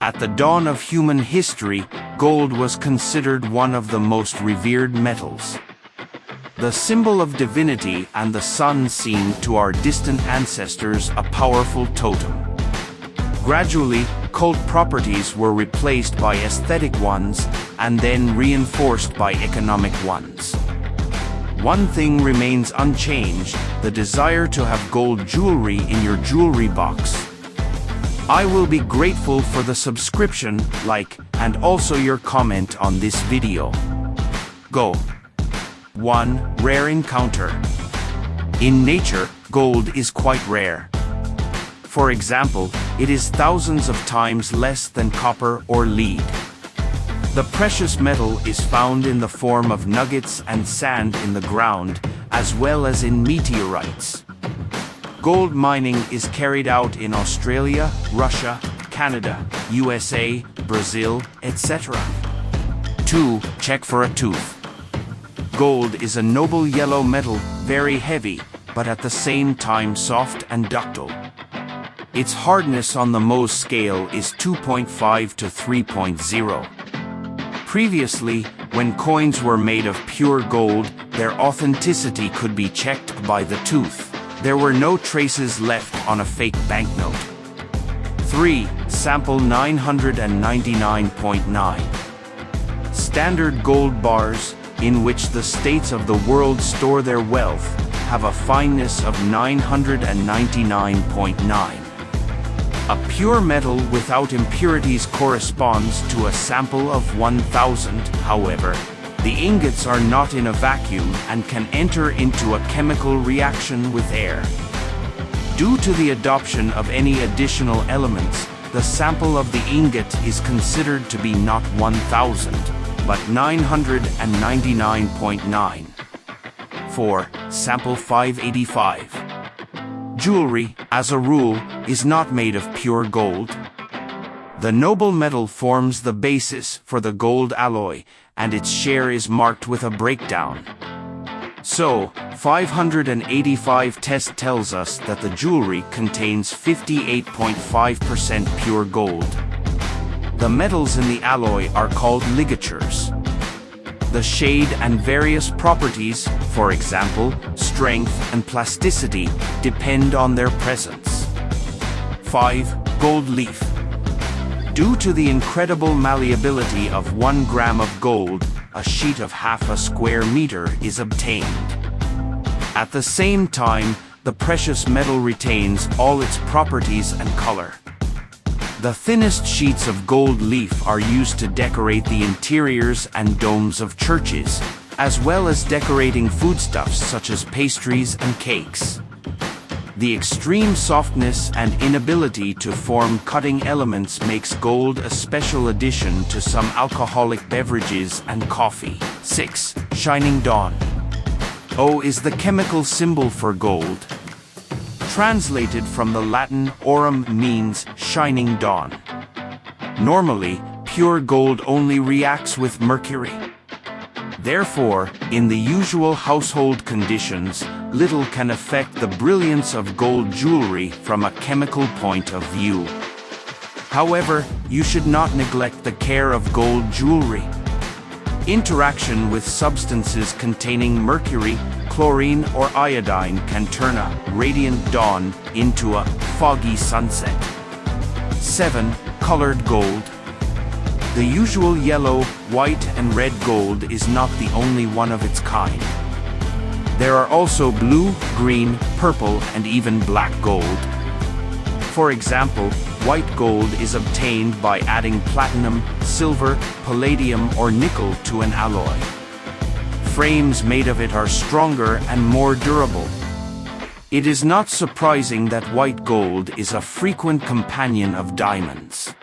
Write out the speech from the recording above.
At the dawn of human history, gold was considered one of the most revered metals. The symbol of divinity and the sun seemed to our distant ancestors a powerful totem. Gradually, cult properties were replaced by aesthetic ones and then reinforced by economic ones. One thing remains unchanged: the desire to have gold jewelry in your jewelry box. I will be grateful for the subscription, like, and also your comment on this video. Go. 1. Rare encounter. In nature, gold is quite rare. For example, it is thousands of times less than copper or lead. The precious metal is found in the form of nuggets and sand in the ground, as well as in meteorites. Gold mining is carried out in Australia, Russia, Canada, USA, Brazil, etc. 2. Check for a tooth. Gold is a noble yellow metal, very heavy, but at the same time soft and ductile. Its hardness on the Mohs scale is 2.5 to 3.0. Previously, when coins were made of pure gold, their authenticity could be checked by the tooth. There were no traces left on a fake banknote. 3. Sample 999.9. Standard gold bars, in which the states of the world store their wealth, have a fineness of 999.9. A pure metal without impurities corresponds to a sample of 1000, however. The ingots are not in a vacuum and can enter into a chemical reaction with air. Due to the adoption of any additional elements, the sample of the ingot is considered to be not 1000, but 999.9. 4. Sample 585. Jewelry, as a rule, is not made of pure gold. The noble metal forms the basis for the gold alloy, and its share is marked with a breakdown. So, 585 test tells us that the jewelry contains 58.5% pure gold. The metals in the alloy are called ligatures. The shade and various properties, for example, strength and plasticity, depend on their presence. 5. Gold leaf. Due to the incredible malleability of 1 gram of gold, a sheet of half a square meter is obtained. At the same time, the precious metal retains all its properties and color. The thinnest sheets of gold leaf are used to decorate the interiors and domes of churches, as well as decorating foodstuffs such as pastries and cakes. The extreme softness and inability to form cutting elements makes gold a special addition to some alcoholic beverages and coffee. 6. Shining dawn. O is the chemical symbol for gold. Translated from the Latin aurum means shining dawn. Normally, pure gold only reacts with mercury. Therefore, in the usual household conditions, little can affect the brilliance of gold jewelry from a chemical point of view. However, you should not neglect the care of gold jewelry. Interaction with substances containing mercury, chlorine, or iodine can turn a radiant dawn into a foggy sunset. 7. Colored gold. The usual yellow, white, and red gold is not the only one of its kind. There are also blue, green, purple, and even black gold. For example, white gold is obtained by adding platinum, silver, palladium, or nickel to an alloy. Frames made of it are stronger and more durable. It is not surprising that white gold is a frequent companion of diamonds.